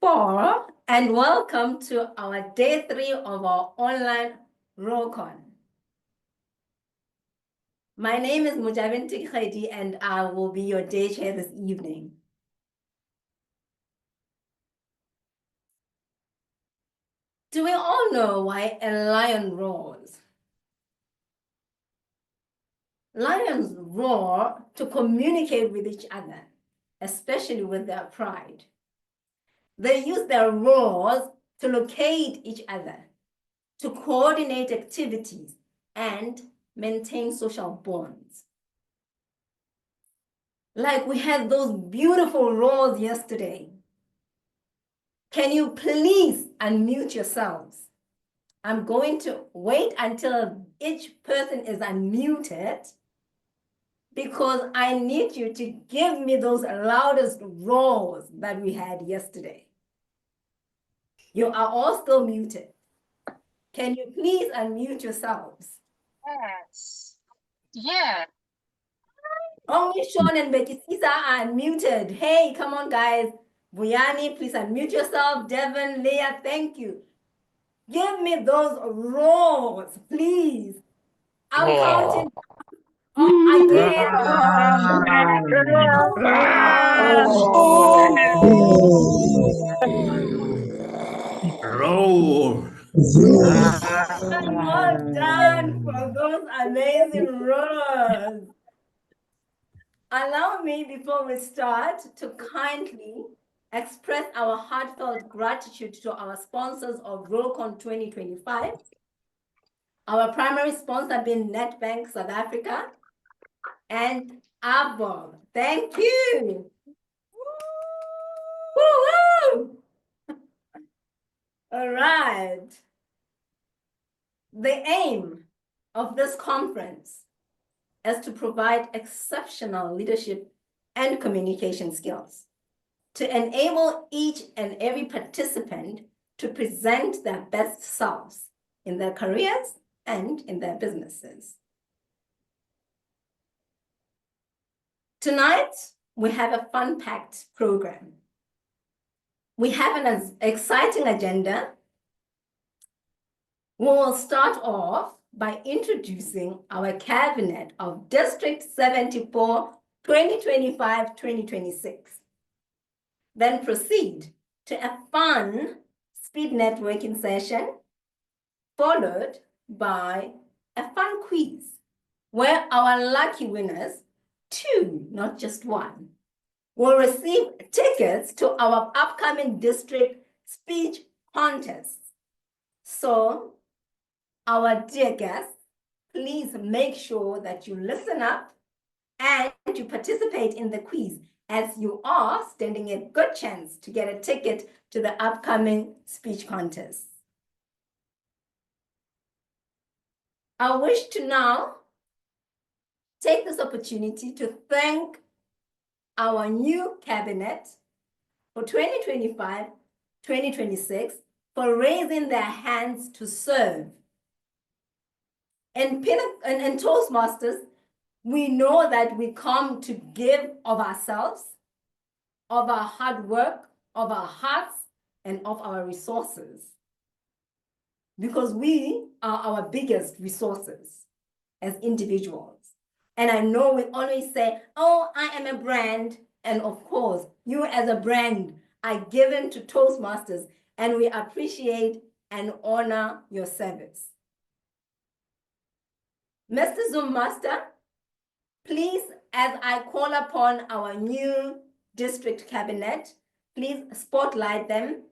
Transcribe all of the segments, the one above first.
74, and welcome to our day 3 of our online RoarCon. My name is Mujabin Khadi, and I will be your day chair this evening. Do we all know why a lion roars? Lions roar to communicate with each other, especially with their pride. They use their roars to locate each other, to coordinate activities, and maintain social bonds. Like we had those beautiful roars yesterday. Can you please unmute yourselves? I'm going to wait until each person is unmuted because I need you to give me those loudest roars that we had yesterday. You are all still muted. Can you please unmute yourselves? Yes. Yeah. Only Sean and Becky Cesar are unmuted. Hey, come on, guys. Buyani, please unmute yourself. Devin, Leah, thank you. Give me those roars, please. I'm counting again. Roar. One more done for those amazing roars. Allow me, before we start, to kindly express our heartfelt gratitude to our sponsors of RoarCon 2025. Our primary sponsor being NetBank South Africa and Abo. Thank you. Woo-hoo! All right. The aim of this conference is to provide exceptional leadership and communication skills to enable each and every participant to present their best selves in their careers and in their businesses. Tonight, we have a fun-packed program. We have an exciting agenda. We will start off by introducing our cabinet of District 74, 2025-2026. Then proceed to a fun speed networking session, followed by a fun quiz, where our lucky winners, 2, not just 1, will receive tickets to our upcoming district speech contests. So, our dear guests, please make sure that you listen up and you participate in the quiz, as you are standing a good chance to get a ticket to the upcoming speech contest. I wish to now take this opportunity to thank our new cabinet for 2025-2026 for raising their hands to serve. In Toastmasters, we know that we come to give of ourselves, of our hard work, of our hearts, and of our resources. Because we are our biggest resources as individuals. And I know we always say, oh, I am a brand. And of course, you as a brand are given to Toastmasters, and we appreciate and honor your service. Mr. Zoom Master, please, as I call upon our new district cabinet, please spotlight them.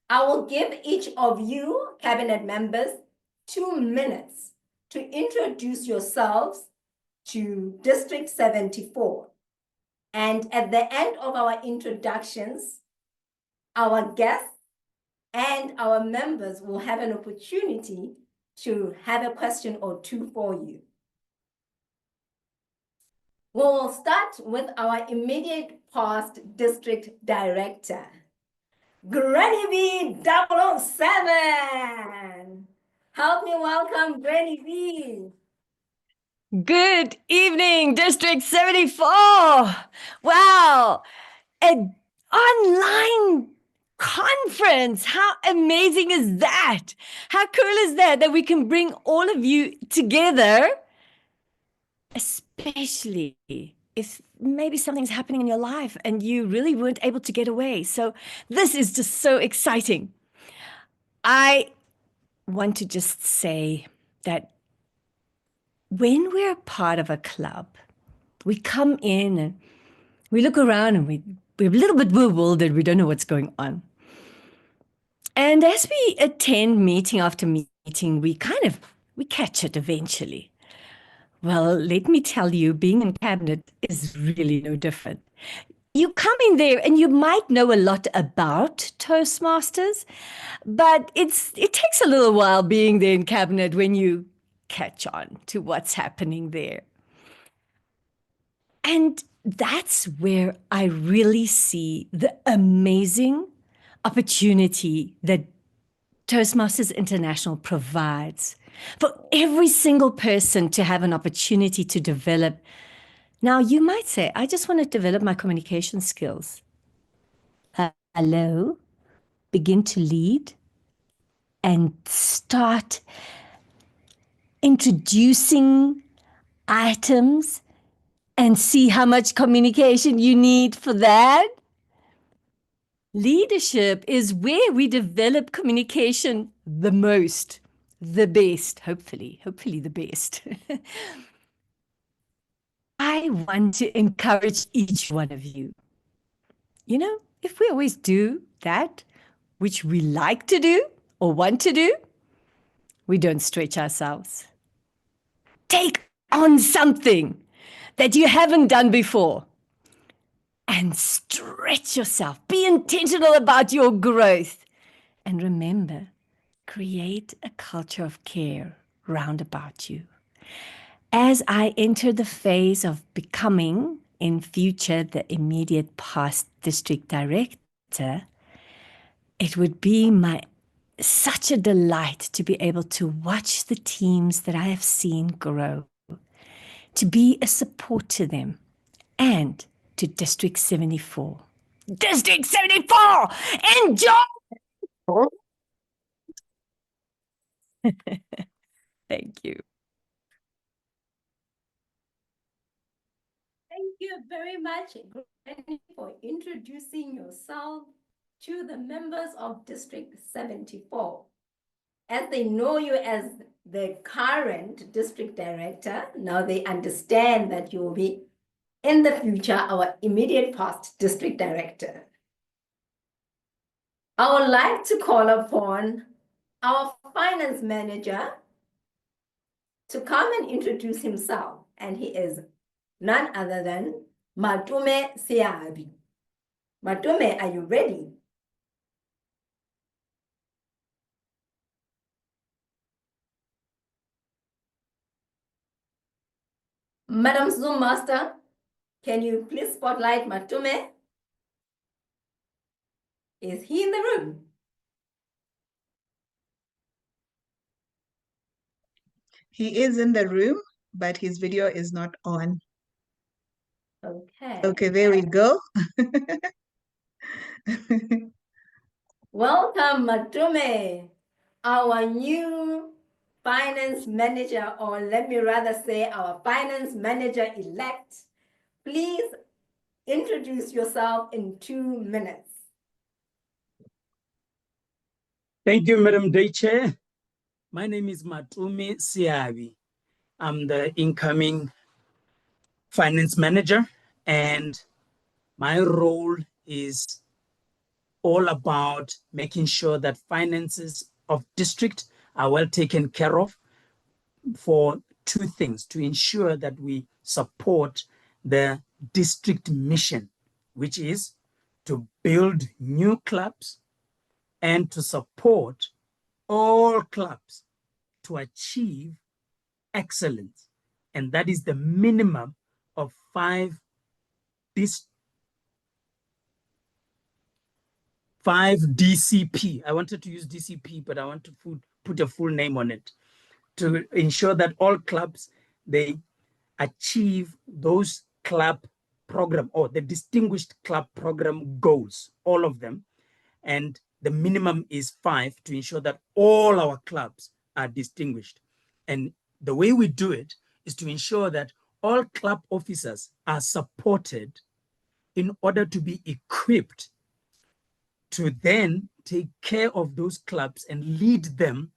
I will give each of you cabinet members 2 minutes to introduce yourselves to District 74. And at the end of our introductions, our guests and our members will have an opportunity to have a question or 2 for you. We will start with our immediate past district director, Granny V 007. Help me welcome Granny V. Good evening, District 74. Wow, an online conference. How amazing is that? How cool is that, that we can bring all of you together, especially if maybe something's happening in your life and you really weren't able to get away. So this is just so exciting. I want to just say that when we're a part of a club, we come in and we look around and we're a little bit bewildered. We don't know what's going on. And as we attend meeting after meeting, we catch it eventually. Well, let me tell you, being in cabinet is really no different. You come in there and you might know a lot about Toastmasters, but it takes a little while being there in cabinet when you catch on to what's happening there. And that's where I really see the amazing opportunity that Toastmasters International provides for every single person to have an opportunity to develop. Now, you might say, I just want to develop my communication skills. Hello, begin to lead and start introducing items and see how much communication you need for that. Leadership is where we develop communication the most, the best, hopefully the best. I want to encourage each one of you. You know, if we always do that, which we like to do or want to do, we don't stretch ourselves. Take on something that you haven't done before and stretch yourself. Be intentional about your growth. And remember, create a culture of care round about you. As I enter the phase of becoming, in future, the immediate past district director, it would be such a delight to be able to watch the teams that I have seen grow, to be a support to them, and to District 74. District 74! Enjoy! Thank you. Thank you very much, Granny, for introducing yourself to the members of District 74. As they know you as the current district director, now they understand that you will be, in the future, our immediate past district director. I would like to call upon our finance manager to come and introduce himself, and he is none other than Matume Siabi. Matume, are you ready? Madam Zoom Master, can you please spotlight Matume? Is he in the room? He is in the room, but his video is not on. Okay. Okay, there we go. Welcome, Matume, our new finance manager, or let me rather say our finance manager-elect. Please introduce yourself in 2 minutes. Thank you, Madam Day Chair. My name is Matumi Siabi. I'm the incoming finance manager, and my role is all about making sure that finances of district are well taken care of for two things: to ensure that we support the district mission, which is to build new clubs and to support all clubs to achieve excellence. And that is the minimum of 5 DCP. I wanted to use DCP, but I want to put a full name on it to ensure that all clubs, they achieve those club program or the distinguished club program goals, all of them. and the minimum is 5 to ensure that all our clubs are distinguished. And the way we do it is to ensure that all club officers are supported in order to be equipped to then take care of those clubs and lead them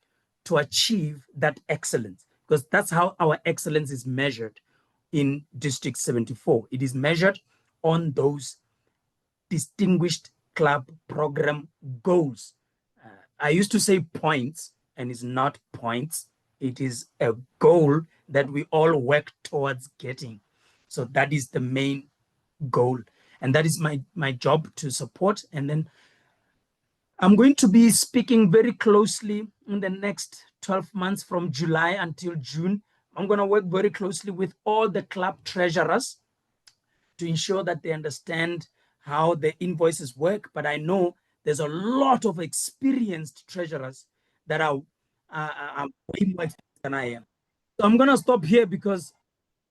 to achieve that excellence, because that's how our excellence is measured in District 74. It is measured on those distinguished club program goals. I used to say points, and it's not points. It is a goal that we all work towards getting. So that is the main goal. And that is my job to support. And then I'm going to be speaking very closely in the next 12 months from July until June. I'm going to work very closely with all the club treasurers to ensure that they understand how the invoices work. But I know there's a lot of experienced treasurers that are way more experienced than I am. So I'm going to stop here because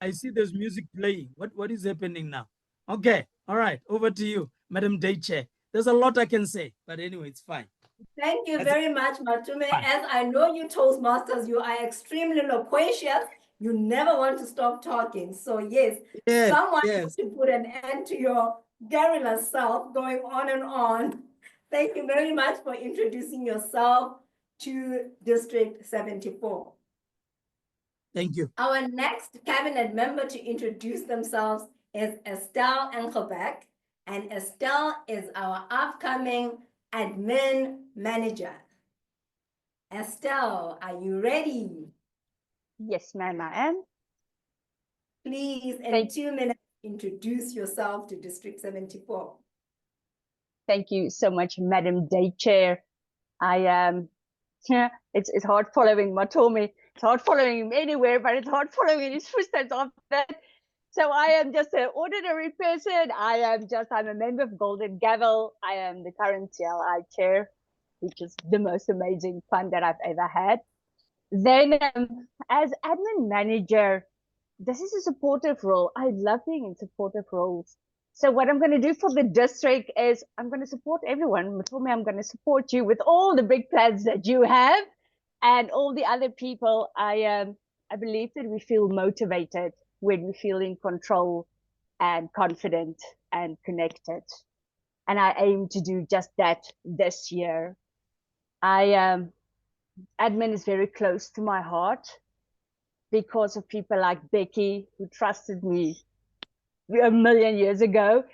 I see there's music playing. What is happening now? Okay. All right. Over to you, Madam Day Chair. There's a lot I can say, but anyway, it's fine. Thank you That's very much, Matume. Fine. As I know you Toastmasters, you are extremely loquacious. You never want to stop talking. So yes, Yes, someone yes. has to put an end to your garrulous self going on and on. Thank you very much for introducing yourself to District 74. Thank you. Our next cabinet member to introduce themselves is Estelle Engelbeck, and Estelle is our upcoming admin manager. Estelle, are you ready? Yes, ma'am, I am. Please, in Thank- 2 minutes, introduce yourself to District 74. Thank you so much, Madam Day Chair. I am, it's hard following Matomi. It's hard following him anywhere, but it's hard following in his footsteps after that. So I am just an ordinary person. I'm a member of Golden Gavel. I am the current TLI chair, which is the most amazing fun that I've ever had. Then as admin manager, this is a supportive role. I love being in supportive roles. So what I'm going to do for the district is I'm going to support everyone. Matomi, I'm going to support you with all the big plans that you have, and all the other people. I believe that we feel motivated when we feel in control and confident and connected. And I aim to do just that this year. Admin is very close to my heart because of people like Becky, who trusted me a million years ago.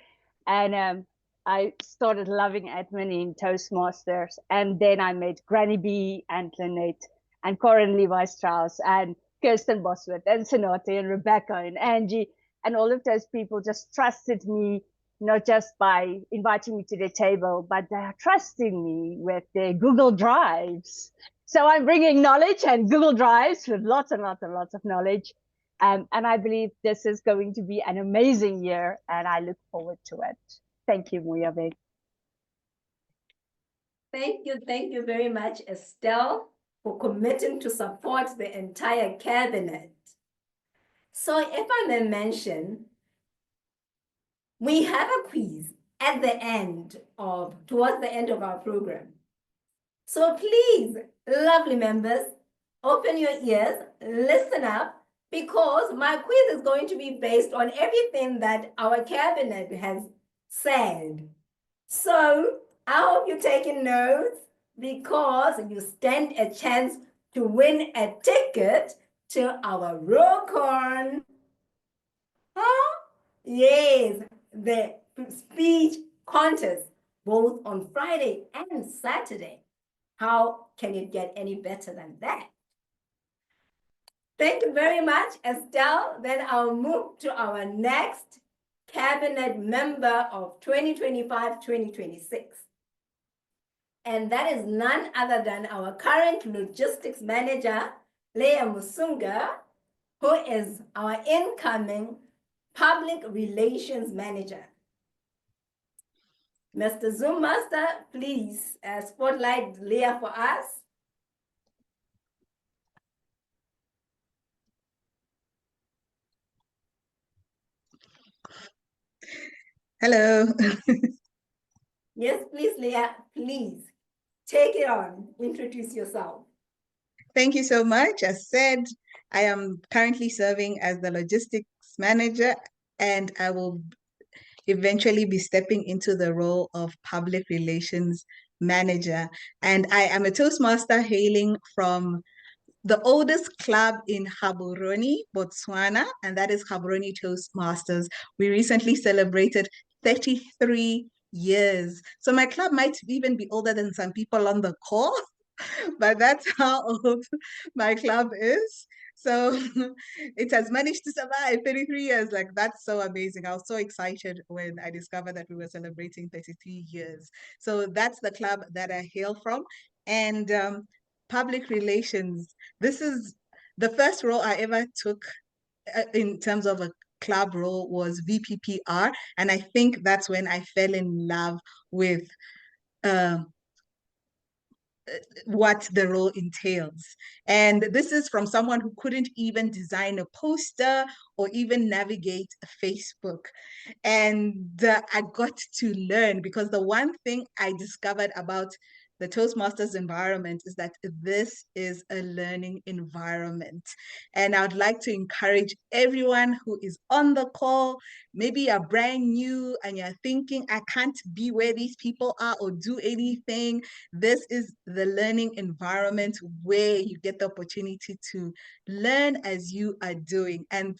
And I started loving admin in Toastmasters. And then I met Granny B and Lynette and Corin Levi Strauss and Kirsten Bosworth and Sonate and Rebecca and Angie. And all of those people just trusted me, not just by inviting me to their table, but they are trusting me with their Google Drives. So I'm bringing knowledge and Google Drives with lots and lots and lots of knowledge. And I believe this is going to be an amazing year, and I look forward to it. Thank you, Muyabe. Thank you very much, Estelle, for committing to support the entire cabinet. So if I may mention, we have a quiz at the end towards the end of our program. So please, lovely members, open your ears, listen up, because my quiz is going to be based on everything that our cabinet has said. So I hope you're taking notes, because you stand a chance to win a ticket to our RoarCon. Huh? Yes, the speech contest, both on Friday and Saturday. How can it get any better than that? Thank you very much, Estelle. Then I'll move to our next cabinet member of 2025-2026. And that is none other than our current logistics manager, Leah Musunga, who is our incoming public relations manager. Mr. Zoom Master, please spotlight Leah for us. Hello. Yes, please, Leah, please take it on. Introduce yourself. Thank you so much. As said, I am currently serving as the logistics manager, and I will eventually be stepping into the role of public relations manager. And I am a Toastmaster hailing from the oldest club in Gaborone, Botswana, and that is Gaborone Toastmasters. We recently celebrated 33 years. So my club might even be older than some people on the call, but that's how old my club is. So it has managed to survive 33 years. Like, that's so amazing. I was so excited when I discovered that we were celebrating 33 years. So that's the club that I hail from. And public relations, this is the first role I ever took in terms of a club role was VPPR. And I think that's when I fell in love with what the role entails. And this is from someone who couldn't even design a poster or even navigate Facebook. And I got to learn, because the one thing I discovered about the Toastmasters environment is that this is a learning environment. And I would like to encourage everyone who is on the call, maybe you're brand new and you're thinking, I can't be where these people are or do anything. This is the learning environment where you get the opportunity to learn as you are doing. And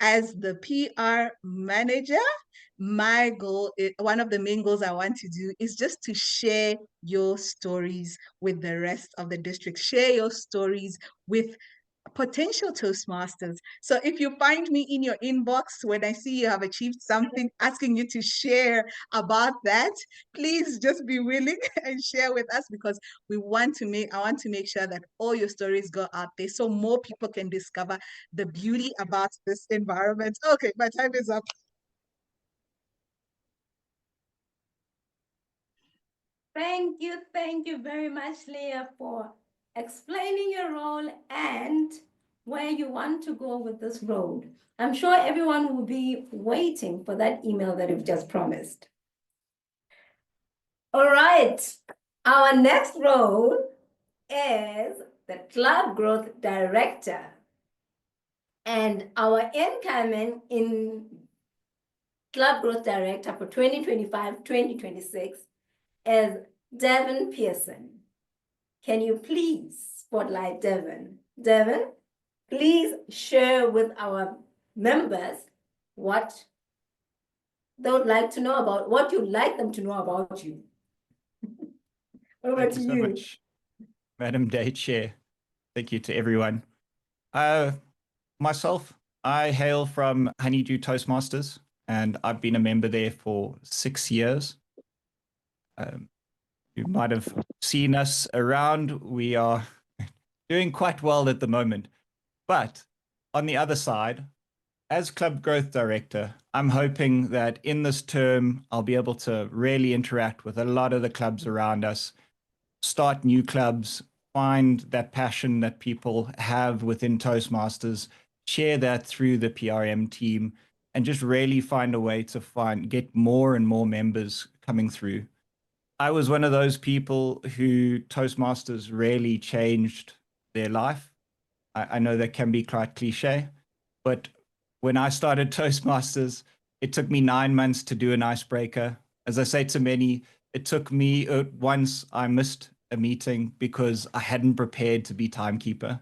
as the PR manager, my goal, one of the main goals I want to do is just to share your stories with the rest of the district. Share your stories with potential Toastmasters. So if you find me in your inbox when I see you have achieved something, asking you to share about that, please just be willing and share with us, because I want to make sure that all your stories go out there so more people can discover the beauty about this environment. Okay, my time is up. Thank you very much, Leah, for explaining your role and where you want to go with this road. I'm sure everyone will be waiting for that email that you've just promised. All right, our next role is the Club Growth Director. And our incoming in Club Growth Director for 2025-2026 is Devin Pearson. Can you please spotlight Devin? Devin, please share with our members what they would like to know about, what you'd like them to know about you. Over Thank to you so you. much, Madam Day Chair. Thank you to everyone. Myself, I hail from Honeydew Toastmasters, and I've been a member there for 6 years. You might have seen us around. We are doing quite well at the moment. But on the other side, as Club Growth Director, I'm hoping that in this term, I'll be able to really interact with a lot of the clubs around us, start new clubs, find that passion that people have within Toastmasters, share that through the PRM team, and just really find a way to get more and more members coming through. I was one of those people who Toastmasters really changed their life. I know that can be quite cliche, but when I started Toastmasters, it took me 9 months to do an icebreaker. As I say to many, it took me once I missed a meeting because I hadn't prepared to be timekeeper.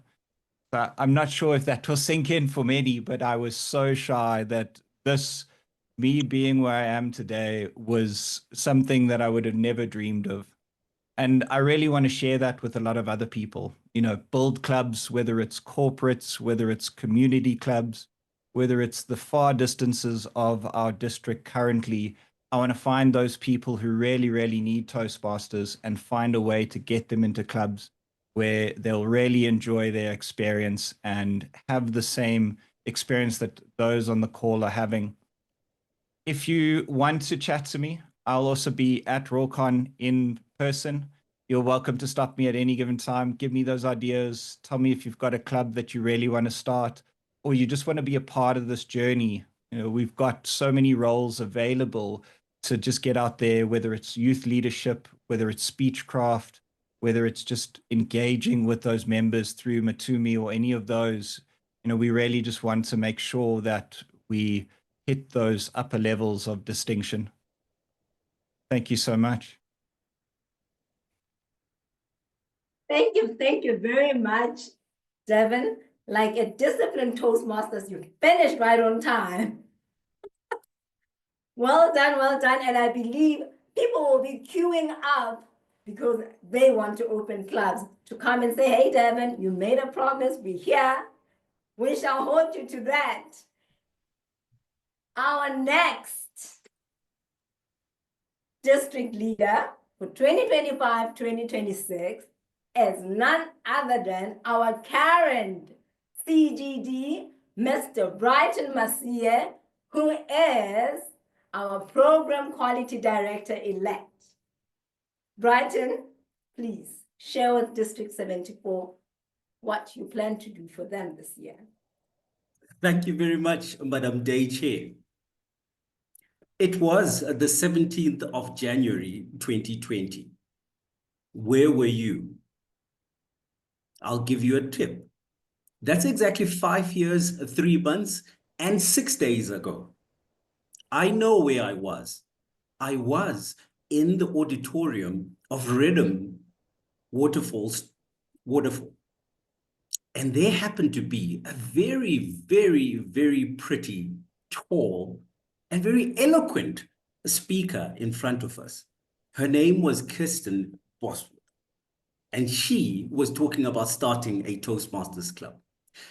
So I'm not sure if that will sink in for many, but I was so shy that me being where I am today was something that I would have never dreamed of. And I really want to share that with a lot of other people, build clubs, whether it's corporates, whether it's community clubs, whether it's the far distances of our district currently. I want to find those people who really, really need Toastmasters and find a way to get them into clubs where they'll really enjoy their experience and have the same experience that those on the call are having. If you want to chat to me, I'll also be at RoarCon in person. You're welcome to stop me at any given time. Give me those ideas. Tell me if you've got a club that you really want to start, or you just want to be a part of this journey. We've got so many roles available to just get out there, whether it's youth leadership, whether it's speechcraft, whether it's just engaging with those members through Matumi or any of those. We really just want to make sure that we hit those upper levels of distinction. Thank you so much. Thank you very much, Devin. Like a disciplined Toastmasters, you finished right on time. Well done, and I believe people will be queuing up because they want to open clubs to come and say, hey, Devin, you made a promise, we're here. We shall hold you to that. Our next district leader for 2025-2026 is none other than our current CGD, Mr. Brighton Masie, who is our Program Quality Director-elect. Brighton, please share with District 74 what you plan to do for them this year. Thank you very much, Madam Day Chair. It was the 17th of January, 2020. Where were you? I'll give you a tip. That's exactly 5 years, 3 months, and 6 days ago. I know where I was. I was in the auditorium of Rhythm Waterfall. And there happened to be a very, very, very pretty, tall, and very eloquent speaker in front of us. Her name was Kirsten Bosworth. And she was talking about starting a Toastmasters club.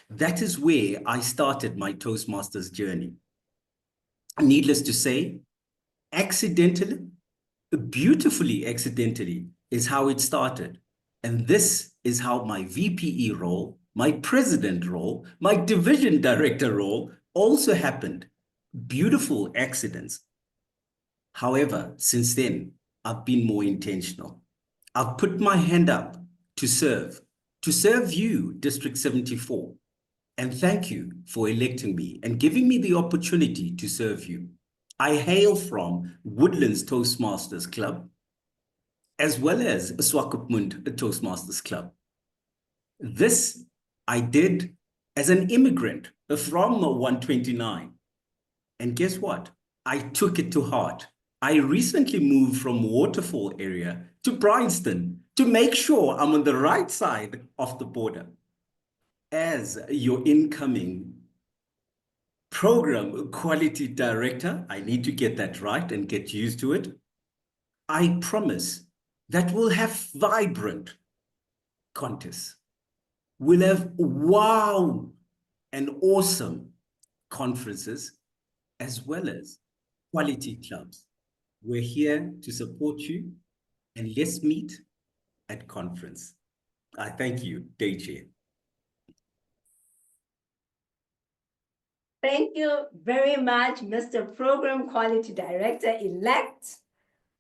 That is where I started my Toastmasters journey. Needless to say, accidentally, beautifully accidentally, is how it started. And this is how my VPE role, my president role, my division director role also happened. Beautiful accidents. However, since then, I've been more intentional. I've put my hand up to serve you, District 74. And thank you for electing me and giving me the opportunity to serve you. I hail from Woodlands Toastmasters Club, as well as Swakopmund Toastmasters Club. This I did as an immigrant from 129. And guess what? I took it to heart. I recently moved from Waterfall area to Bryanston to make sure I'm on the right side of the border. As your incoming program quality director, I need to get that right and get used to it. I promise that we'll have vibrant contests. We'll have wow and awesome conferences, as well as quality clubs. We're here to support you, and let's meet at conference. I thank you, Day Chair. Thank you very much, Mr. Program Quality Director-elect,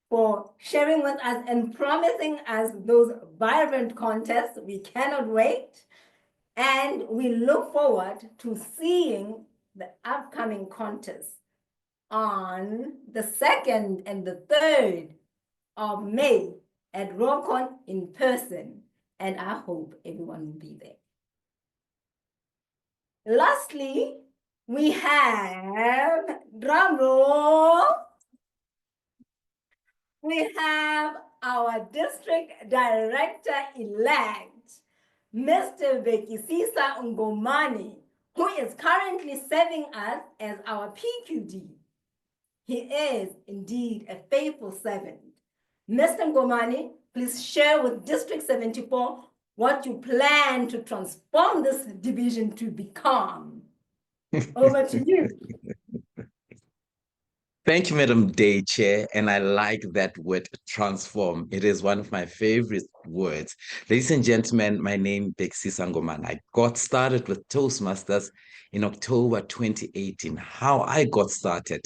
for sharing with us and promising us those vibrant contests. We cannot wait. And we look forward to seeing the upcoming contests on the 2nd and the 3rd of May at RoarCon in person. And I hope everyone will be there. Lastly, we have, drum roll, we have our district director-elect, Mr. Bekisisa Ngomani, who is currently serving us as our PQD. He is indeed a faithful servant. Mr. Ngomani, please share with District 74 what you plan to transform this division to become. Over to you. Thank you, Madam Day Chair, and I like that word transform. It is one of my favorite words. Ladies and gentlemen, my name is Bexi Sangoman. I got started with Toastmasters in October 2018. How I got started.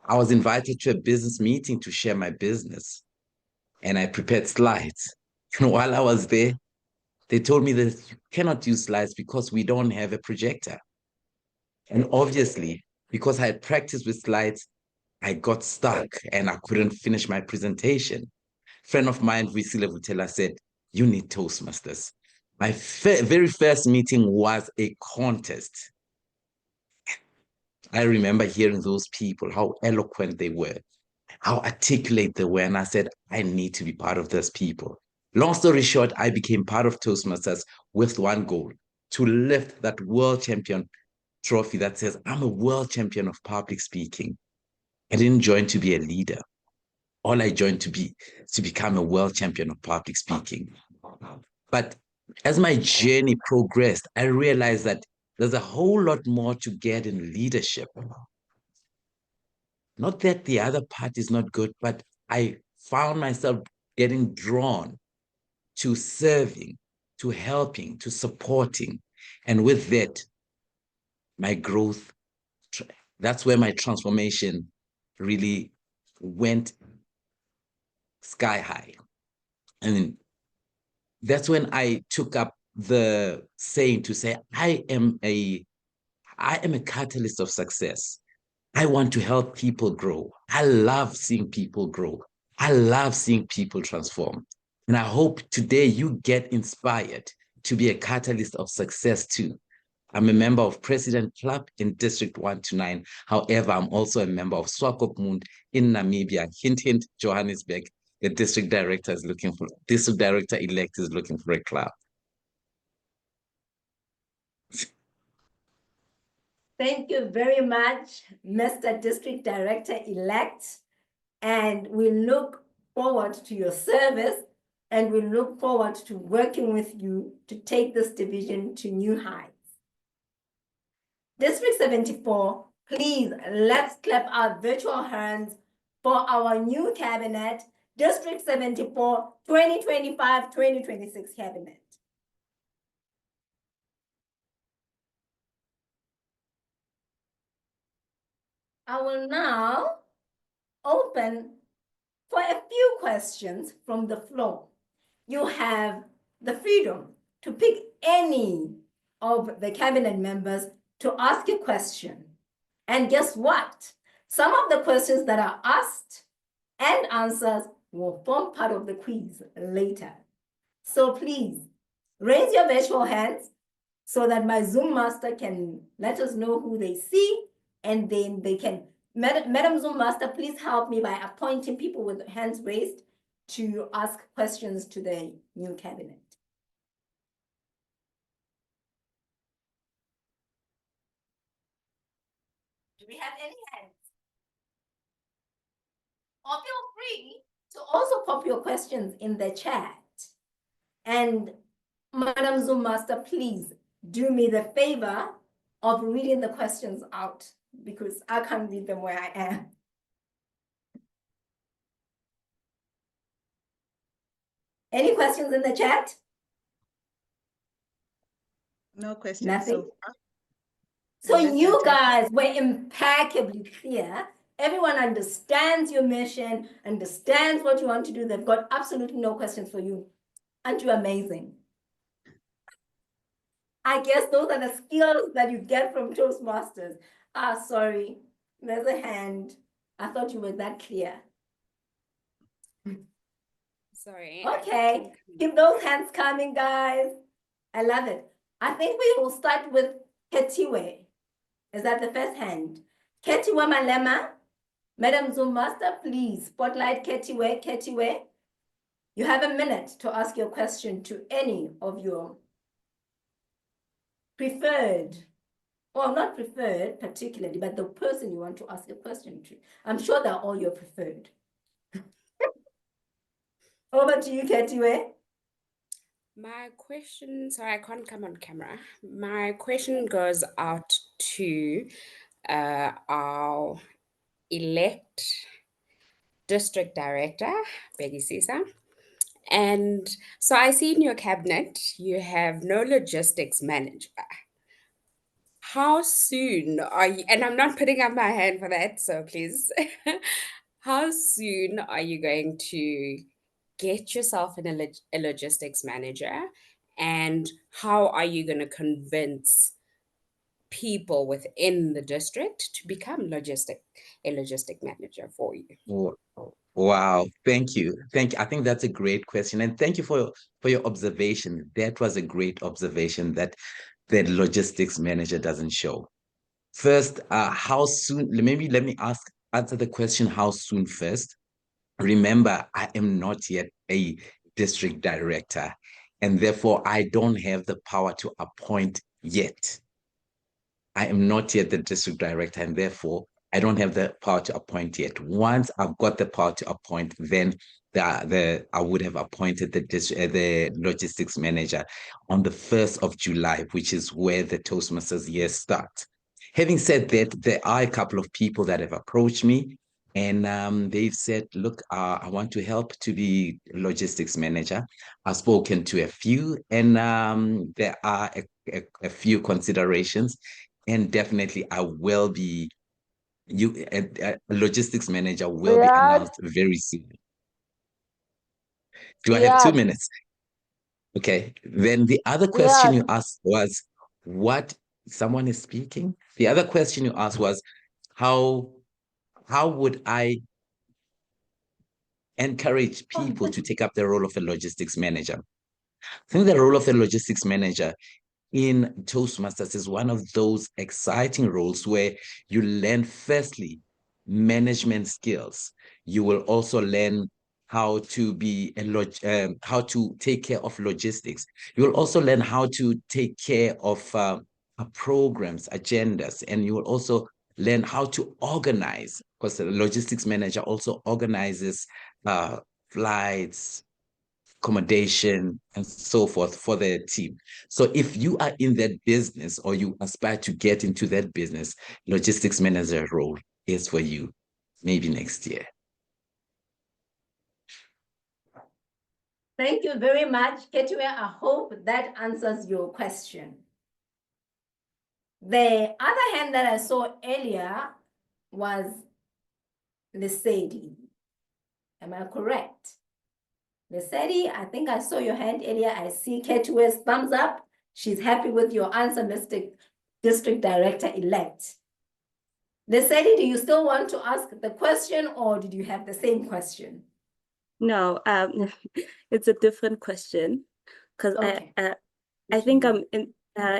I was invited to a business meeting to share my business, and I prepared slides. And while I was there, they told me that you cannot use slides because we don't have a projector. And obviously, because I had practiced with slides, I got stuck and I couldn't finish my presentation. Friend of mine, Visile Vutela, said, you need Toastmasters. My very first meeting was a contest. I remember hearing those people, how eloquent they were, how articulate they were. And I said, I need to be part of those people. Long story short, I became part of Toastmasters with one goal, to lift that world champion trophy that says, I'm a world champion of public speaking. I didn't join to be a leader. All I joined to become a world champion of public speaking. But as my journey progressed, I realized that there's a whole lot more to get in leadership. Not that the other part is not good, but I found myself getting drawn to serving, to helping, to supporting. And with that, my growth, that's where my transformation really went sky high. And that's when I took up the saying to say, I am a catalyst of success. I want to help people grow. I love seeing people grow. I love seeing people transform. And I hope today you get inspired to be a catalyst of success too. I'm a member of President Club in District 1 to 9. However, I'm also a member of Swakopmund in Namibia. Hint, hint, Johannesburg. The district director elect is looking for a club. Thank you very much, Mr. District Director-elect. And we look forward to your service, and we look forward to working with you to take this division to new heights. District 74, please, let's clap our virtual hands for our new cabinet, District 74, 2025-2026 cabinet. I will now open for a few questions from the floor. You have the freedom to pick any of the cabinet members to ask a question. And guess what? Some of the questions that are asked and answers will form part of the quiz later. So please raise your virtual hands so that my Zoom master can let us know who they see, and then they can, Madam Zoom master, please help me by appointing people with hands raised to ask questions to the new cabinet. Do we have any hands? Or feel free to also pop your questions in the chat. And Madam Zoom master, please do me the favor of reading the questions out, because I can't read them where I am. Any questions in the chat? No questions. Nothing? So So you guys were impeccably clear. Everyone understands your mission, understands what you want to do. They've got absolutely no questions for you. Aren't you amazing? I guess those are the skills that you get from Toastmasters. Ah, sorry, there's a hand. I thought you were that clear. Sorry. Okay, keep those hands coming, guys. I love it. I think we will start with Ketiwe. Is that the first hand? Ketiwe Malema. Madam Zoom Master, please spotlight Ketiwe. Ketiwe, you have a minute to ask your question to any of your preferred, well, not preferred particularly, but the person you want to ask a question to. I'm sure they're all your preferred. Over to you, Ketiwe. My question, sorry, I can't come on camera. My question goes out to our elect district director, Peggy Sisa. And so I see in your cabinet, you have no logistics manager. How soon are you, and I'm not putting up my hand for that, so please, how soon are you going to get yourself a logistics manager, and how are you going to convince people within the district to become a logistic manager for you? Wow, thank you. Thank you. I think that's a great question. And thank you for your observation. That was a great observation that the logistics manager doesn't show. First, how soon? Maybe let me answer the question, how soon first. Remember, I am not yet a district director, and therefore I don't have the power to appoint yet. I am not yet the district director, and therefore I don't have the power to appoint yet. Once I've got the power to appoint, then I would have appointed the logistics manager on the 1st of July, which is where the Toastmasters year starts. Having said that, there are a couple of people that have approached me, and they've said, look, I want to help to be logistics manager. I've spoken to a few, and there are a few considerations. And definitely, I will be a logistics manager will be announced very soon. Do I have 2 minutes? Okay. Then the other question you asked was what someone is speaking. The other question you asked was how would I encourage people to take up the role of a logistics manager? I think the role of a logistics manager in Toastmasters is one of those exciting roles where you learn, firstly, management skills. You will also learn how to be how to take care of logistics. You will also learn how to take care of programs, agendas, and you will also learn how to organize, because the logistics manager also organizes flights, accommodation, and so forth for the team. So if you are in that business or you aspire to get into that business, logistics manager role is for you, maybe next year. Thank you very much, Ketue. I hope that answers your question. The other hand that I saw earlier was Lesedi. Am I correct? Lesedi, I think I saw your hand earlier. I see Ketue's thumbs up. She's happy with your answer, Mr. District Director-elect. Lesedi, do you still want to ask the question, or did you have the same question? No, it's a different question, because Okay. I think I'm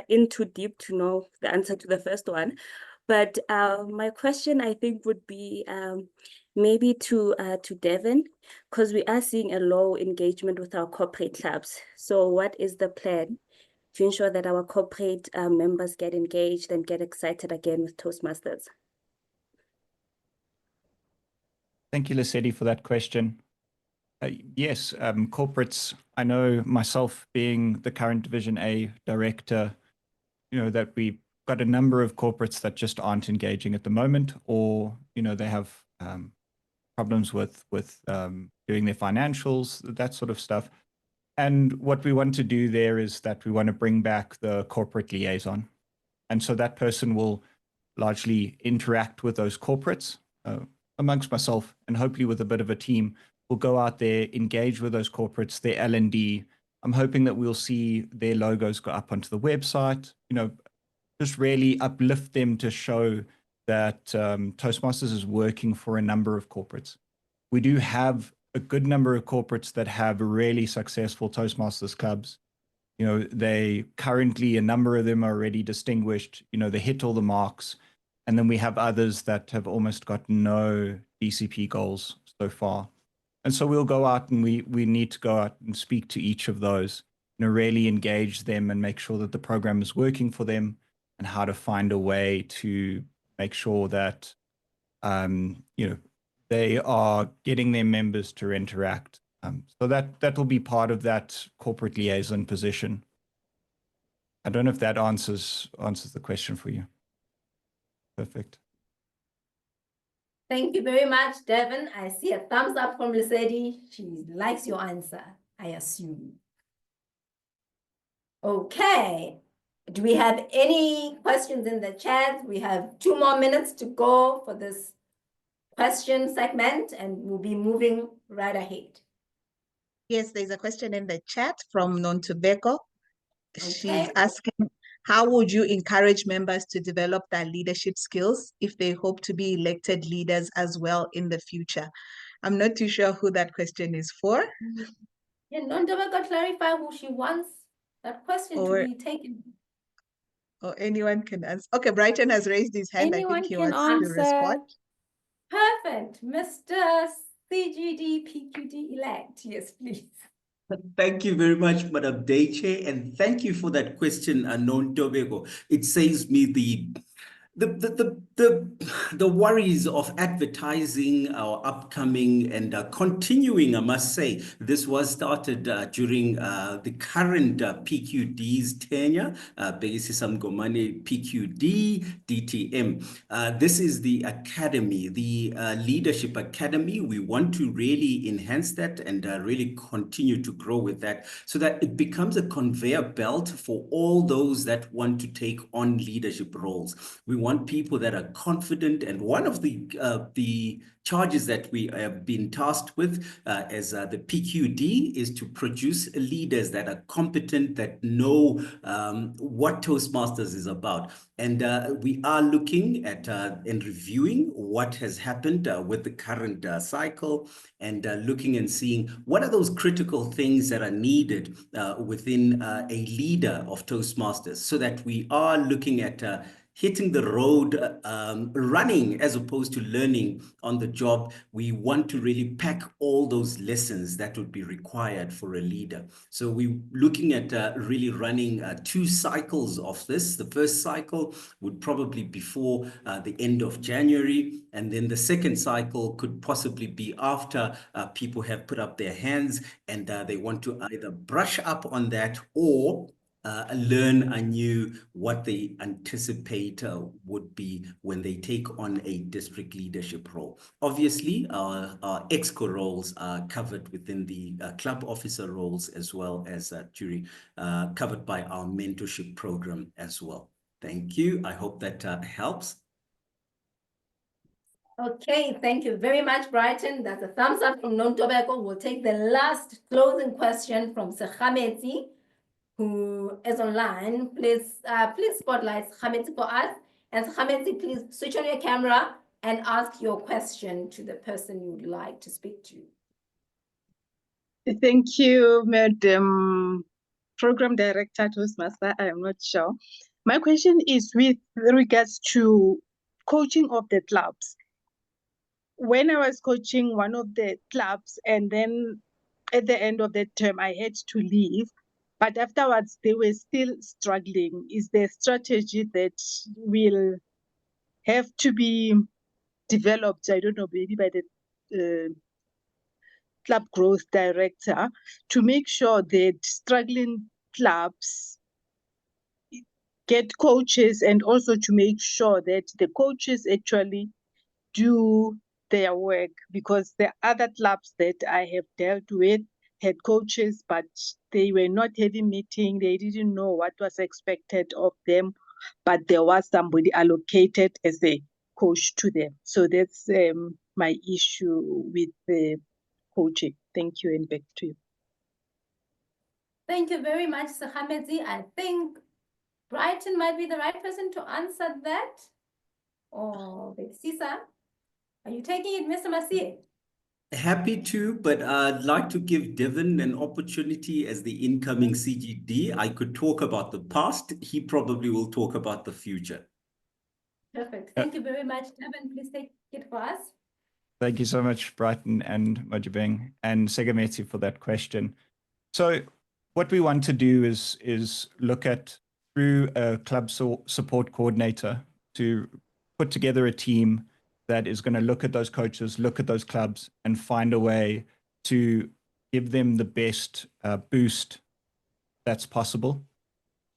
in too deep to know the answer to the first one. But my question, I think, would be maybe to Devin, because we are seeing a low engagement with our corporate clubs. So what is the plan to ensure that our corporate members get engaged and get excited again with Toastmasters? Thank you, Lesedi, for that question. Yes, corporates, I know myself being the current Division A director, that we've got a number of corporates that just aren't engaging at the moment, or, they have problems with doing their financials, that sort of stuff. And what we want to do there is that we want to bring back the corporate liaison. And so that person will largely interact with those corporates amongst myself, and hopefully with a bit of a team. We'll go out there, engage with those corporates, their L&D. I'm hoping that we'll see their logos go up onto the website, just really uplift them to show that Toastmasters is working for a number of corporates. We do have a good number of corporates that have really successful Toastmasters clubs. They currently, a number of them are already distinguished, they hit all the marks. And then we have others that have almost got no DCP goals so far. And so we'll go out and we need to go out and speak to each of those, really engage them and make sure that the program is working for them, and how to find a way to make sure that, they are getting their members to interact. So that will be part of that corporate liaison position. I don't know if that answers the question for you. Perfect. Thank you very much, Devin. I see a thumbs up from Lesedi. She likes your answer, I assume. Okay. Do we have any questions in the chat? We have 2 more minutes to go for this question segment, and we'll be moving right ahead. Yes, there's a question in the chat from Nontubeko. She's Okay. asking, how would you encourage members to develop their leadership skills if they hope to be elected leaders as well in the future? I'm not too sure who that question is for. Yeah, Nondoba clarify who she wants that question Or- to be taken. Or anyone can answer. Okay, Brighton has raised his hand. I Anyone think he can wants to respond. Perfect. Mr. CGD PQD elect. Yes, please. Thank you very much, Madam Deiche, and thank you for that question, Anon Tobego. It saves me the worries of advertising our upcoming and continuing. I must say, this was started during the current PQD's tenure, Begisisa Mngomane PQD DTM. This is the academy, the leadership academy. We want to really enhance that and really continue to grow with that so that it becomes a conveyor belt for all those that want to take on leadership roles. We want people that are confident, and one of the charges that we have been tasked with as the PQD is to produce leaders that are competent, that know what Toastmasters is about. And we are looking at and reviewing what has happened with the current cycle, and looking and seeing what are those critical things that are needed within a leader of Toastmasters, so that we are looking at hitting the road running as opposed to learning on the job. We want to really pack all those lessons that would be required for a leader. So we're looking at really running 2 cycles of this. The first cycle would probably be before the end of January, and then the second cycle could possibly be after people have put up their hands and they want to either brush up on that or learn anew what they anticipate would be when they take on a district leadership role. Obviously, our EXCO roles are covered within the club officer roles, as well as covered by our mentorship program as well. Thank you. I hope that helps. Okay, thank you very much, Brighton. That's a thumbs up from Non-Tobacco. We'll take the last closing question from Sekhameti, who is online. Please spotlight Sekhameti for us. And Sekhameti, please switch on your camera and ask your question to the person you would like to speak to. Thank you, Madam Program Director Toastmaster. I am not sure. My question is with regards to coaching of the clubs. When I was coaching one of the clubs, and then at the end of the term, I had to leave, but afterwards they were still struggling. Is there a strategy that will have to be developed? I don't know, maybe by the club growth director, to make sure that struggling clubs get coaches, and also to make sure that the coaches actually do their work, because the other clubs that I have dealt with had coaches, but they were not having meeting. They didn't know what was expected of them, but there was somebody allocated as a coach to them. So that's my issue with the coaching. Thank you, and back to you. Thank you very much, Sekhameti. I think Brighton might be the right person to answer that. Or Begisisa. Are you taking it, Mr. Masie? Happy to, but I'd like to give Devin an opportunity as the incoming CGD. I could talk about the past. He probably will talk about the future. Perfect. Thank you very much, Devin. Please take it for us. Thank you so much, Brighton and Mojibeng and Segameti, for that question. So what we want to do is look at, through a club support coordinator, to put together a team that is going to look at those coaches, look at those clubs, and find a way to give them the best boost that's possible.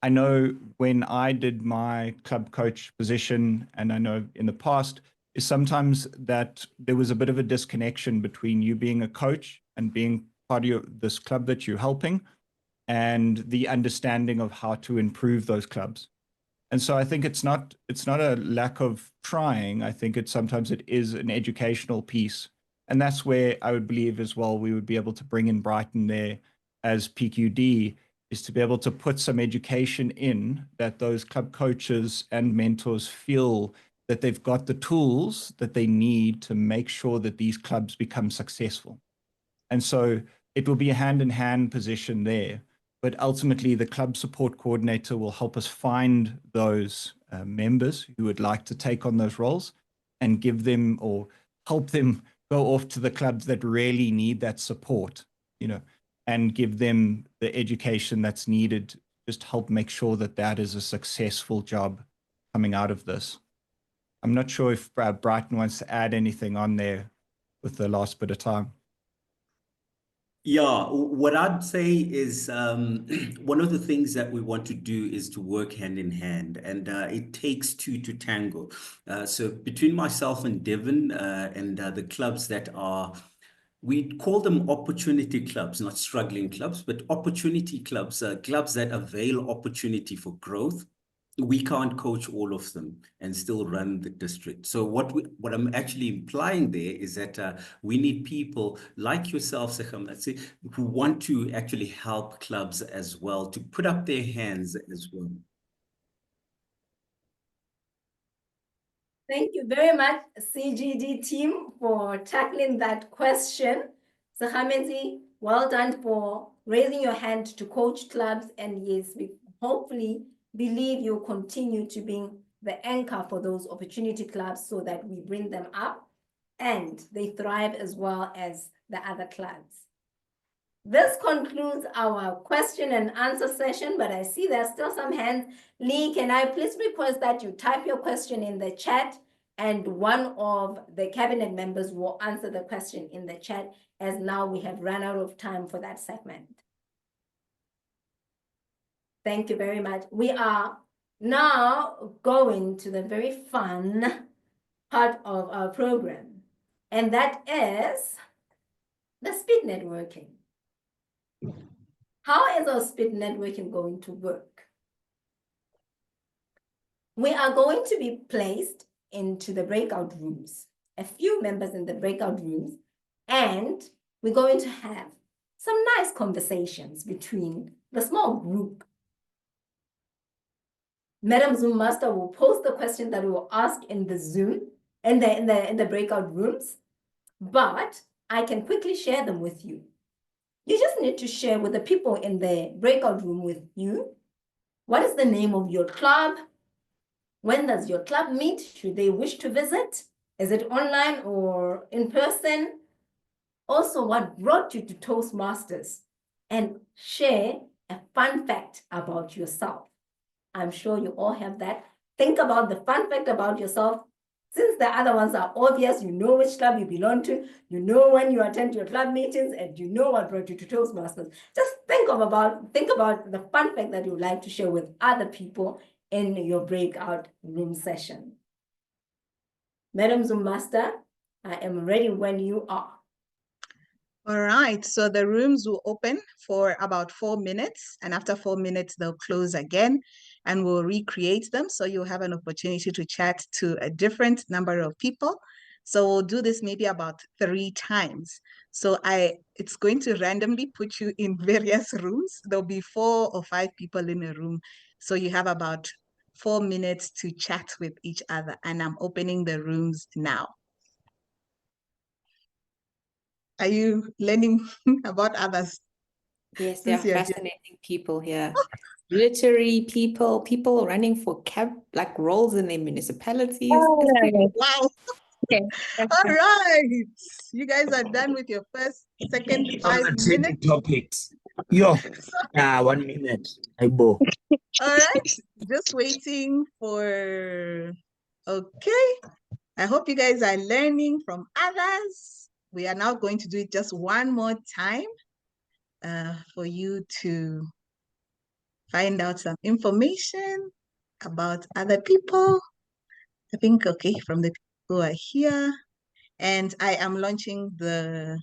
I know when I did my club coach position, and I know in the past, is sometimes that there was a bit of a disconnection between you being a coach and being part of this club that you're helping, and the understanding of how to improve those clubs. And so I think it's not a lack of trying. I think sometimes it is an educational piece. And that's where I would believe as well we would be able to bring in Brighton there as PQD, is to be able to put some education in that those club coaches and mentors feel that they've got the tools that they need to make sure that these clubs become successful. And so it will be a hand-in-hand position there. But ultimately, the club support coordinator will help us find those members who would like to take on those roles and give them or help them go off to the clubs that really need that support, you know, and give them the education that's needed, just help make sure that that is a successful job coming out of this. I'm not sure if Brighton wants to add anything on there with the last bit of time. Yeah, what I'd say is one of the things that we want to do is to work hand in hand, and it takes two to tango. So between myself and Devin and the clubs that are, we call them opportunity clubs, not struggling clubs, but opportunity clubs, clubs that avail opportunity for growth. We can't coach all of them and still run the district. So what I'm actually implying there is that we need people like yourself, Secham, let's say, who want to actually help clubs as well, to put up their hands as well. Thank you very much, CGD team, for tackling that question. Sechamenzi, well done for raising your hand to coach clubs. And yes, we hopefully believe you'll continue to be the anchor for those opportunity clubs so that we bring them up and they thrive as well as the other clubs. This concludes our question and answer session, but I see there's still some hands. Lee, can I please request that you type your question in the chat and one of the cabinet members will answer the question in the chat, as now we have run out of time for that segment. Thank you very much. We are now going to the very fun part of our program, and that is the speed networking. How is our speed networking going to work? We are going to be placed into the breakout rooms, a few members in the breakout rooms, and we're going to have some nice conversations between the small group. Madam Zoom Master will post the question that we will ask in the Zoom, in the breakout rooms, but I can quickly share them with you. You just need to share with the people in the breakout room with you. What is the name of your club? When does your club meet? Should they wish to visit? Is it online or in person? Also, what brought you to Toastmasters? And share a fun fact about yourself. I'm sure you all have that. Think about the fun fact about yourself. Since the other ones are obvious, you know which club you belong to, you know when you attend your club meetings, and you know what brought you to Toastmasters. Just think about the fun fact that you would like to share with other people in your breakout room session. Madam Zoom Master, I am ready when you are. All right, so the rooms will open for about 4 minutes, and after 4 minutes, they'll close again, and we'll recreate them. So you'll have an opportunity to chat to a different number of people. So we'll do this maybe about 3 times. So it's going to randomly put you in various rooms. There'll be 4 or 5 people in a room. So you have about 4 minutes to chat with each other, and I'm opening the rooms now. Are you learning about others? Yes, there are fascinating people here. Military people, people running for roles in their municipalities. Wow. Okay. All right. You guys are done with your first, second 5 minutes. Topics. Yo, 1 minute. I go. All right. Just waiting for, okay. I hope you guys are learning from others. We are now going to do it just one more time for you to find out some information about other people. I think, okay, from the people who are here. And I am launching the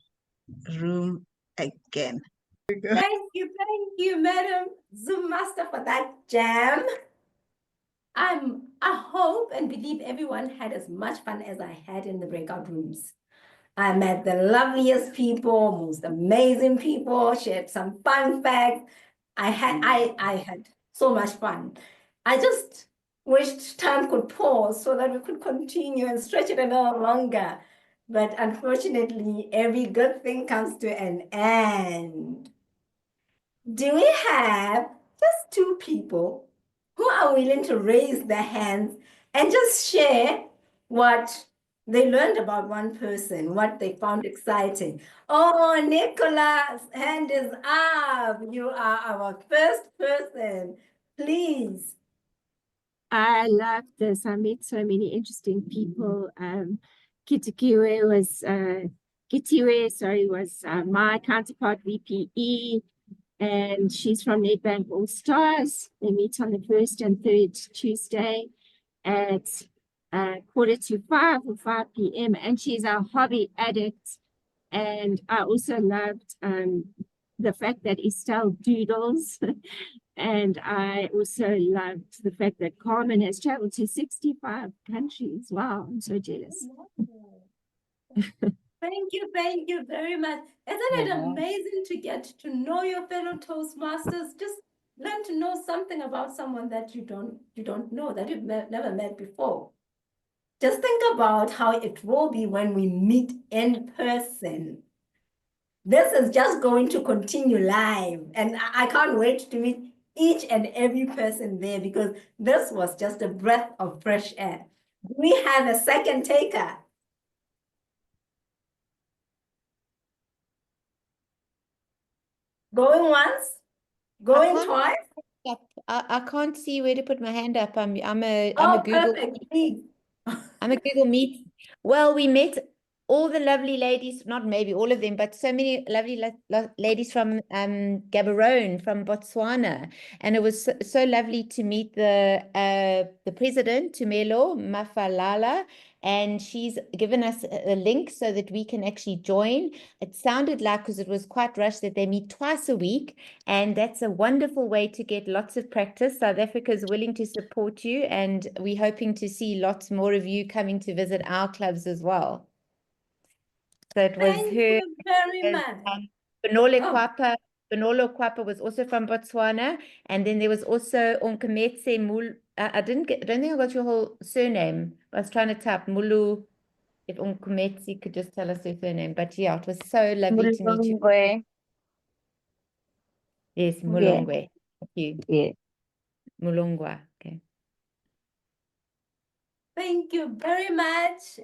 room again. Thank you, Madam Zoom Master, for that jam. I hope and believe everyone had as much fun as I had in the breakout rooms. I met the loveliest people, most amazing people, shared some fun facts, I had so much fun. I just wished time could pause so that we could continue and stretch it a little longer. But unfortunately, every good thing comes to an end. Do we have just two people who are willing to raise their hands and just share what they learned about one person, what they found exciting? Oh, Nicholas, hand is up. You are our first person. Please. I loved this. I met so many interesting people. Kitikiwe was Kitiwe, sorry, was my counterpart VPE, and she's from Nedbank All Stars. They meet on the first and third Tuesday at 4:45 or 5 p.m. And she's a hobby addict. And I also loved the fact that Estelle doodles. And I also loved the fact that Carmen has traveled to 65 countries. Wow, I'm so jealous. Thank you very much. Isn't it Yeah. amazing to get to know your fellow Toastmasters? Just learn to know something about someone that you don't know, that you've never met before. Just think about how it will be when we meet in person. This is just going to continue live, and I can't wait to meet each and every person there, because this was just a breath of fresh air. We have a second taker. Going once, going twice. I can't see where to put my hand up. I'm a Oh, Google. perfect. Please. I'm a Google Meet. Well, we met all the lovely ladies, not maybe all of them, but so many lovely ladies from Gaborone, from Botswana. And it was so lovely to meet the president, Tumelo Mafalala, and she's given us a link so that we can actually join. It sounded like, because it was quite rushed, that they meet twice a week, and that's a wonderful way to get lots of practice. South Africa is willing to support you, and we're hoping to see lots more of you coming to visit our clubs as well. So it was Thank her. you very much. Bonolo Kwapa was also from Botswana, and then there was also Onkametse Mulu. I don't think I got your whole surname. I was trying to type Mulu. If Onkametse could just tell us her surname, but yeah, it was so lovely to meet you. Mulongwe. Yes, Mulongwe. Thank you. Yeah. Mulongwa. Okay. Thank you very much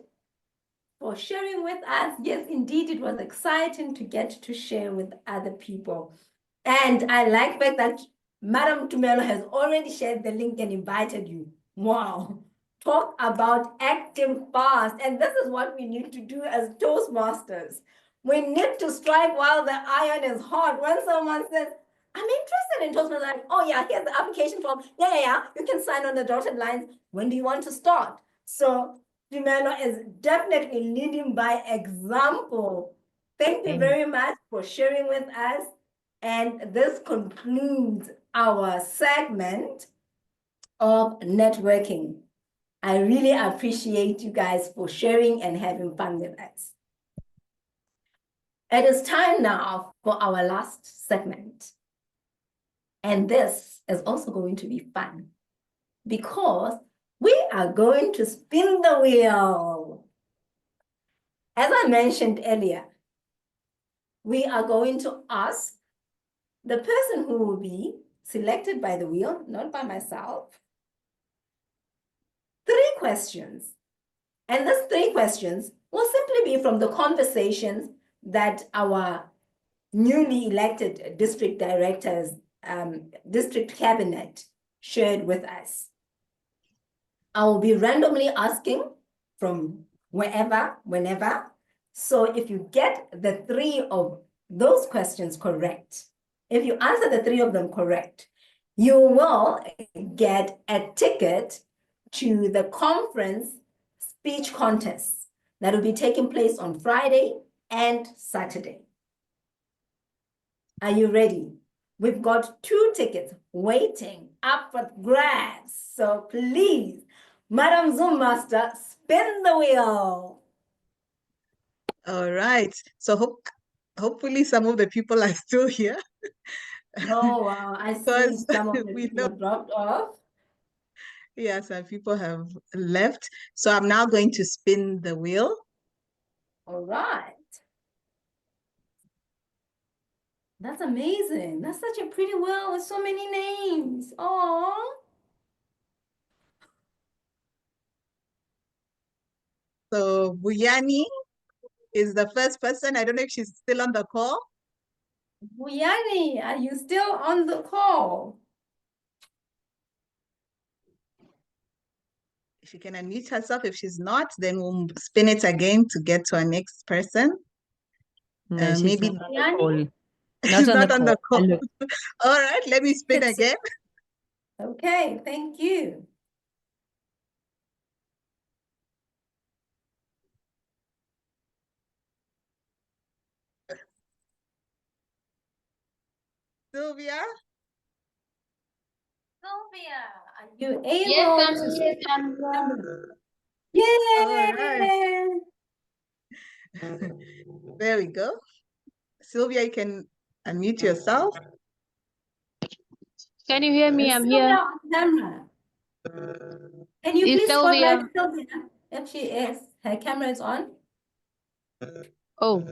for sharing with us. Yes, indeed, it was exciting to get to share with other people. And I like the fact that Madam Tumelo has already shared the link and invited you. Wow. Talk about acting fast. And this is what we need to do as Toastmasters. We need to strike while the iron is hot. When someone says, I'm interested in Toastmasters, like, oh yeah, here's the application form. Yeah. You can sign on the dotted lines. When do you want to start? So Tumelo is definitely leading by example. Thank you very much for sharing with us. And this concludes our segment of networking. I really appreciate you guys for sharing and having fun with us. It is time now for our last segment. And this is also going to be fun because we are going to spin the wheel. As I mentioned earlier, we are going to ask the person who will be selected by the wheel, not by myself, 3 questions. And these 3 questions will simply be from the conversations that our newly elected district directors, district cabinet shared with us. I will be randomly asking from wherever, whenever. So if you get the 3 of those questions correct, if you answer the 3 of them correct, you will get a ticket to the conference speech contest that will be taking place on Friday and Saturday. Are you ready? We've got 2 tickets waiting up for grabs. So please, Madam Zoom Master, spin the wheel. All right. So hopefully some of the people are still here. Oh, wow. I see Because some of the we people know, dropped off. yeah, some people have left. So I'm now going to spin the wheel. All right. That's amazing. That's such a pretty wheel with so many names. Oh. So Buyani is the first person. I don't know if she's still on the call. Buyani, are you still on the call? She can unmute herself. If she's not, then we'll spin it again to get to our next person. No, she's Maybe not on the call. she's Not on the not on the call. call. All right, let me spin again. Okay, thank you. Sylvia? Sylvia, are you able Yes, I'm to here, speak? Sandra. Yay! All right. There we go. Sylvia, you can unmute yourself. Can you hear me? I'm Sylvia here. on camera. Can you Is please spotlight Sylvia? Sylvia if she is? Her camera is on. Oh,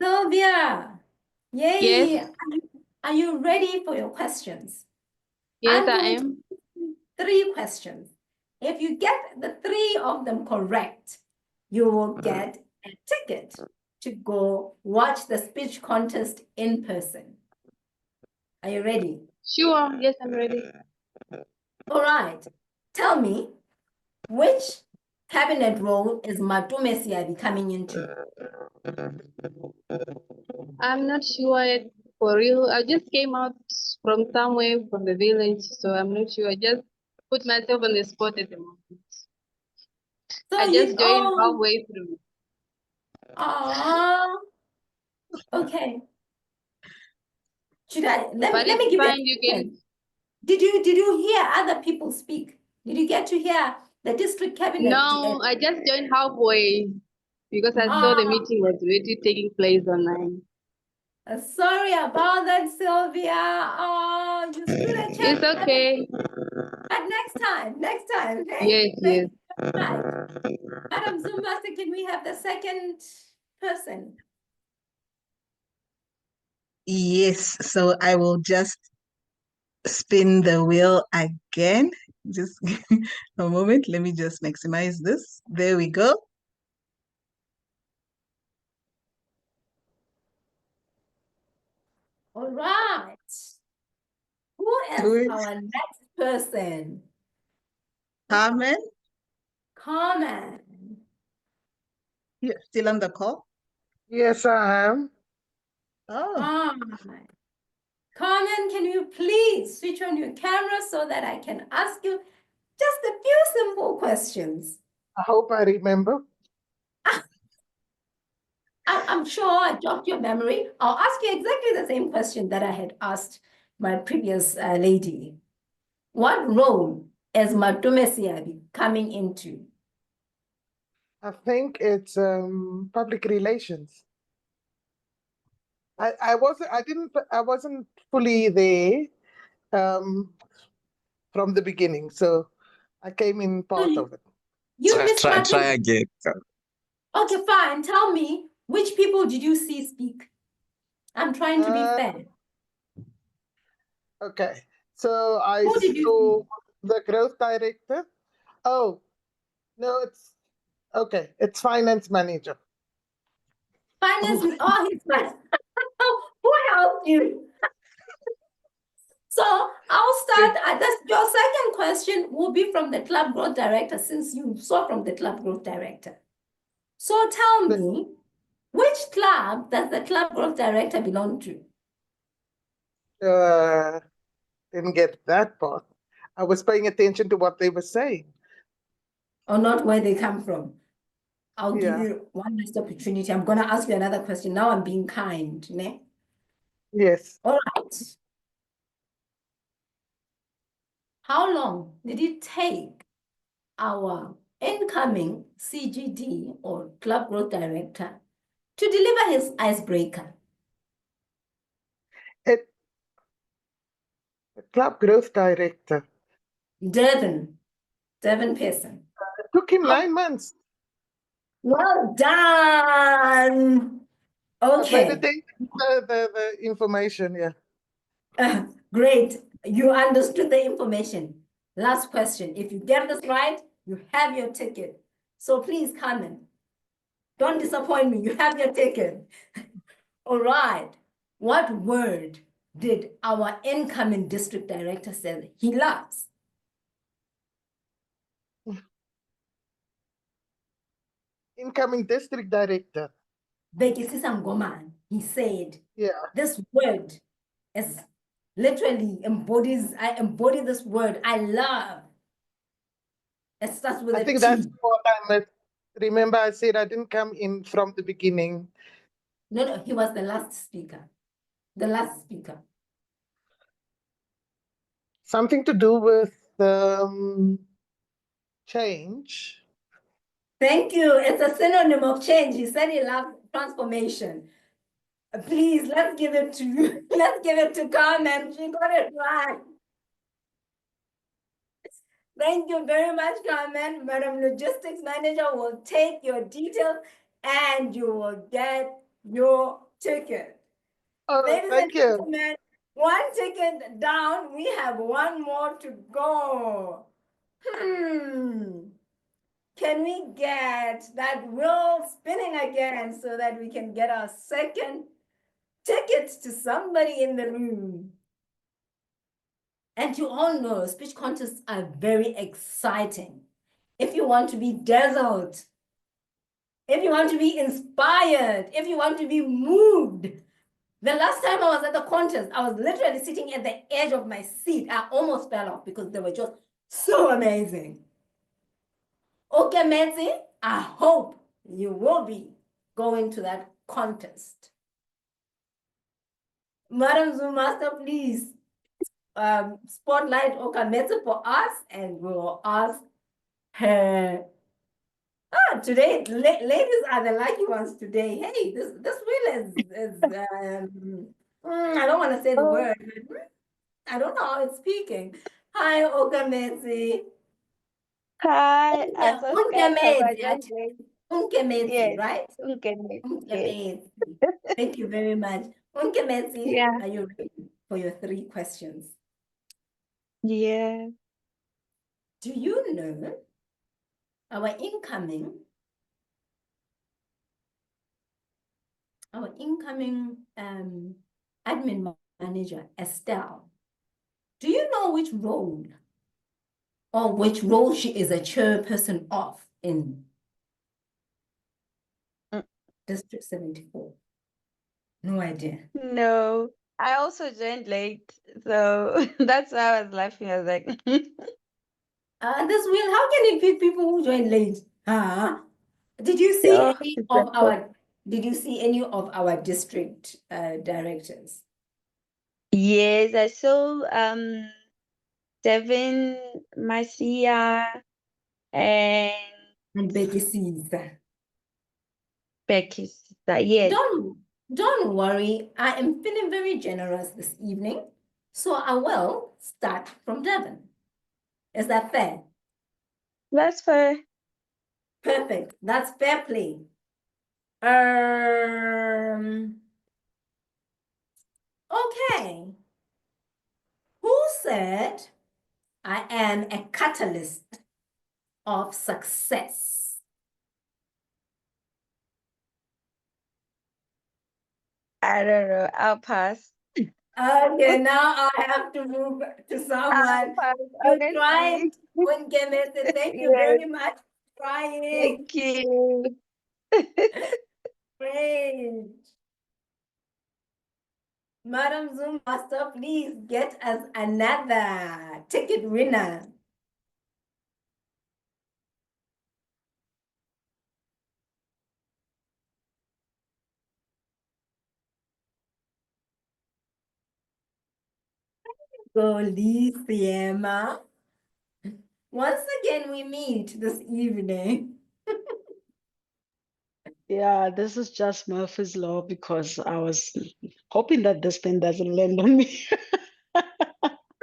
Sylvia, yes. yay! Are you ready for your questions? Yes, I'm I going to am. ask you 3 questions. If you get the 3 of them correct, you will get a ticket to go watch the speech contest in person. Are you ready? Sure. Yes, I'm ready. All right. Tell me, which cabinet role is Matume Siabi coming into? I'm not sure yet for real. I just came out from somewhere from the village, so I'm not sure. I just put myself on the spot at the moment. So I you, just joined halfway through. okay. Should I, let But me it's give you a fine. You can. question. Did you hear other people speak? Did you get to hear the district cabinet? No, I just joined halfway because I saw the meeting was already taking place online. Sorry about that, Sylvia. Oh, you stood a chance. It's okay. But next time, hey? Yes, yes. Right. Madam Zumbasi, can we have the second person? Yes, so I will just spin the wheel again. Just a moment. Let me just maximize this. There we go. All right. Who is our next person? Carmen, Carmen. you're still on the call? Yes, I am. Oh, Hi. Carmen, can you please switch on your camera so that I can ask you just a few simple questions? I hope I remember. I'm sure I jogged your memory. I'll ask you exactly the same question that I had asked my previous lady. What role is Matume Siabi coming into? I think it's public relations. I wasn't fully there from the beginning, so I came in part of it. You missed my Try again. Okay, fine. Tell me, which people did you see speak? I'm trying to be fair. Okay, so I Who did you saw the growth director. Oh, no, it's okay. It's finance manager. Finance, oh, he's right. Who helped you? So I'll start. Your second question will be from the club growth director, since you saw from the club growth director. So tell me, which club does the club growth director belong to? Didn't get that part. I was paying attention to what they were saying. Or not where they come from? I'll give Yeah. you one last opportunity. I'm going to ask you another question. Now I'm being kind. Ne? Yes. All right. How long did it take our incoming CGD or Club Growth Director to deliver his icebreaker. The club growth director. Devin Pearson. It took him 9 months. Well done. Okay. Meditate the information, yeah. Great. You understood the information. Last question. If you get this right, you have your ticket. So please, Carmen, don't disappoint me. You have your ticket. All right. What word did our incoming district director say he loves? Incoming district director. Bekisisa Ngoman. He said, yeah, this word is literally I embody this word. I love. It starts with I a think T. that's important. Remember, I said I didn't come in from the beginning. No, he was the last speaker. The last speaker. Something to do with change. Thank you. It's a synonym of change. He said he loved transformation. Please, let's give it to you. Let's give it to Carmen. She got it right. Thank you very much, Carmen. Madam Logistics Manager will take your details and you will get your ticket. Oh, Ladies and thank you. gentlemen, one ticket down. We have one more to go. Can we get that wheel spinning again so that we can get our second ticket to somebody in the room? And you all know speech contests are very exciting. If you want to be dazzled, if you want to be inspired, if you want to be moved. The last time I was at the contest, I was literally sitting at the edge of my seat. I almost fell off because they were just so amazing. Okay, Metsi, I hope you will be going to that contest. Madam Zoom Master, please spotlight Okametsu for us and we'll ask her. Today, ladies are the lucky ones today. Hey, this wheel is I don't want to say the word. I don't know how it's speaking. Hi, Okametsi. Hi, I'm so scared because I just Unkemezi, yes, right? yes, Unkemezi. Thank you very much. Unkemezi, yeah, are you ready for your 3 questions? yeah. Do you know our incoming admin manager, Estelle? Do you know which role she is a chairperson of in District 74? No idea. No, I also joined late, so that's why I was laughing. I was like, This will, how can it be people who join late? Did you see oh, any it's of okay. our district directors? Yes, I saw Devin, Marcia, and Becky Caesar. Becky's sister. Yes, Don't worry, I am feeling very generous this evening, so I will start from Devon. Is that fair? that's fair. Perfect. That's fair play. Okay. Who said I am a catalyst of success? I don't know. I'll pass. Okay, now I have to move to I'll someone. pass, You tried, honestly. Unkemese. Thank you Yes, very much for trying. thank you. Great. Madam Zoom Master, please get us another ticket winner. Golisiema. Once again, we meet this evening. Yeah, this is just Murphy's Law because I was hoping that this thing doesn't land on me.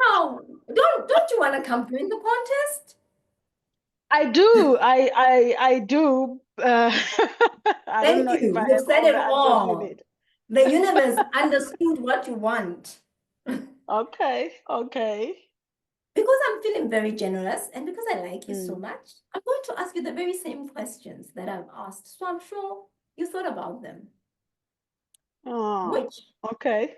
Oh, don't you want to come win the contest? I do. I do. I don't Thank know if you. I You've have said all it the answers you all. need. The universe understood what you want. Okay, okay. Because I'm feeling very generous and because I like you so Mm. much, I'm going to ask you the very same questions that I've asked. So I'm sure you thought about them. Oh, okay.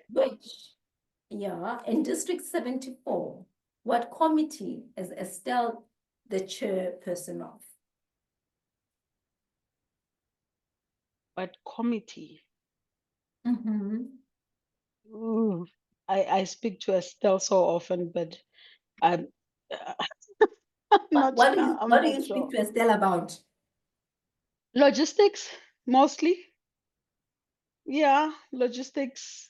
Yeah, in District 74, what committee is Estelle the chairperson of? What committee? Mm-hmm. Ooh, I speak to Estelle so often, but I'm not What sure. I'm do not you sure. speak to Estelle about? Logistics, mostly. Yeah, logistics,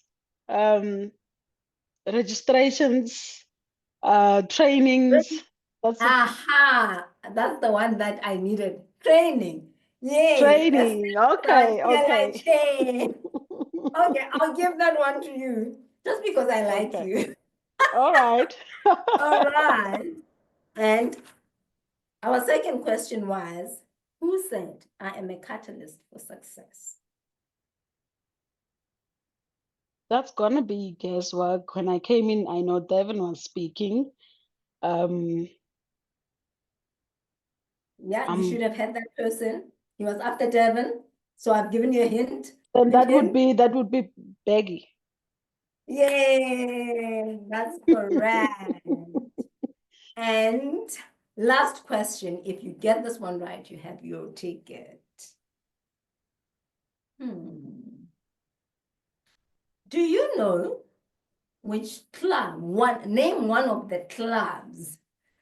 registrations, trainings. That's it. Aha, that's the one that I needed. Training. Yay. Training. Okay, okay. Okay, I'll give that one to you just because I like Okay. you. All right. All right. And our second question was, who said I am a catalyst for success? That's gonna be guesswork. When I came in, I know Devin was speaking. Yeah, you Um, should have had that person. He was after Devon. So I've given you a hint. and Big hint. that would be Beggy. Yay, that's correct. And last question, if you get this one right, you have your ticket. Do you know which club, name one of the clubs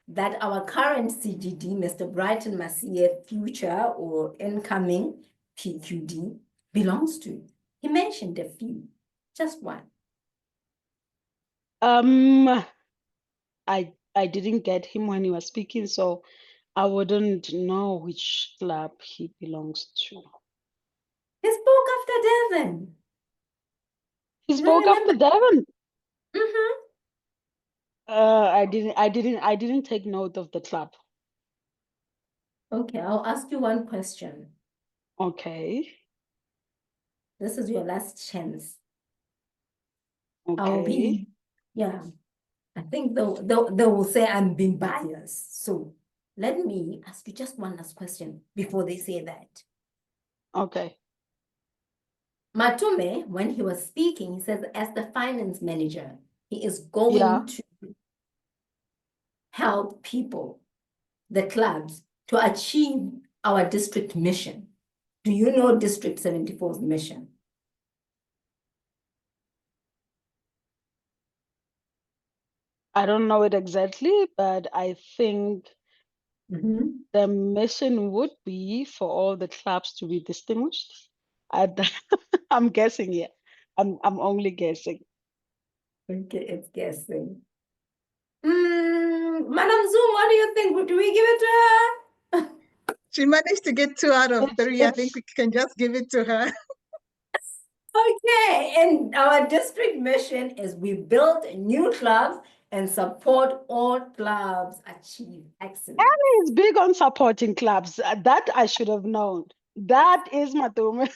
that our current CGD, Mr. Brighton Masia, future or incoming PQD, belongs to? He mentioned a few, just one. I didn't get him when he was speaking, so I wouldn't know which club he belongs to. He spoke after Devon. He You don't spoke after remember? Devon. Mm-hmm. I didn't take note of the club. Okay, I'll ask you one question. Okay. This is your last chance. Okay. Yeah. I think they will say I'm being biased. So let me ask you just one last question before they say that. Okay. Matume, when he was speaking, he says, as the finance manager, he is going to help people, the clubs, to achieve our district mission. Do you know District 74's mission? I don't know it exactly, but I think the mission would be for all the clubs to be distinguished. I'm guessing, yeah. I'm only guessing. Okay, it's guessing. Madam Zoom, what do you think? Do we give it to her? She managed to get 2 out of 3. I think It's we can just give it to her. Okay, and our district mission is we build new clubs and support all clubs achieve excellence. Annie is big on supporting clubs. That I should have known. That is Matume.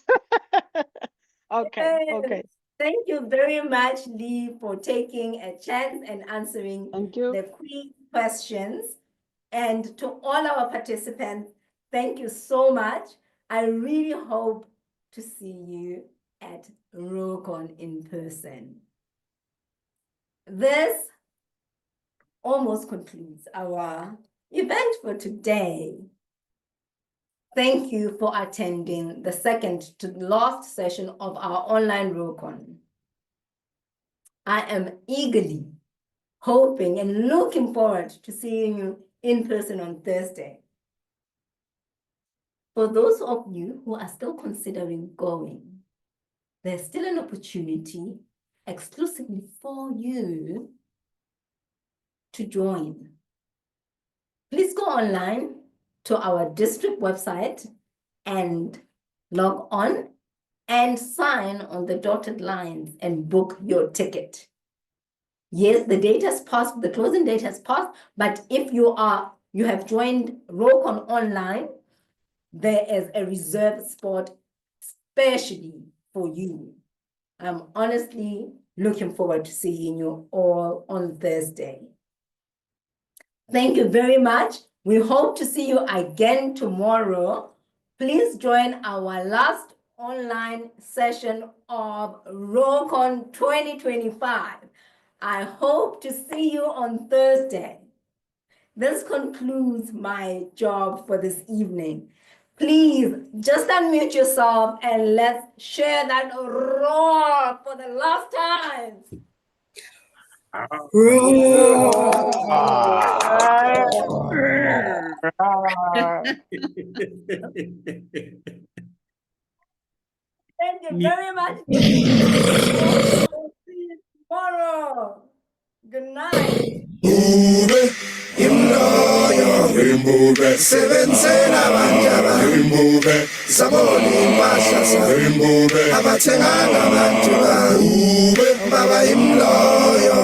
Okay, okay. Thank you very much, Lee, for taking a chance and answering Thank you. the quick questions. And to all our participants, thank you so much. I really hope to see you at RoarCon in person. This almost concludes our event for today. Thank you for attending the second to last session of our online RoarCon. I am eagerly hoping and looking forward to seeing you in person on Thursday. For those of you who are still considering going, there's still an opportunity exclusively for you to join. Please go online to our district website and Log on and sign on the dotted lines and book your ticket. Yes, the date has passed, the closing date has passed, but if you have joined RoarCon online, there is a reserved spot especially for you. I'm honestly looking forward to seeing you all on Thursday. Thank you very much. We hope to see you again tomorrow. Please join our last online session of RoarCon 2025. I hope to see you on Thursday. This concludes my job for this evening. Please just unmute yourself and let's share that roar for the last time. Thank you very much. We'll see you tomorrow. Good night. Remove sebenzela abantu remove sabona impahla sa remove abathenga abantu baba imloyo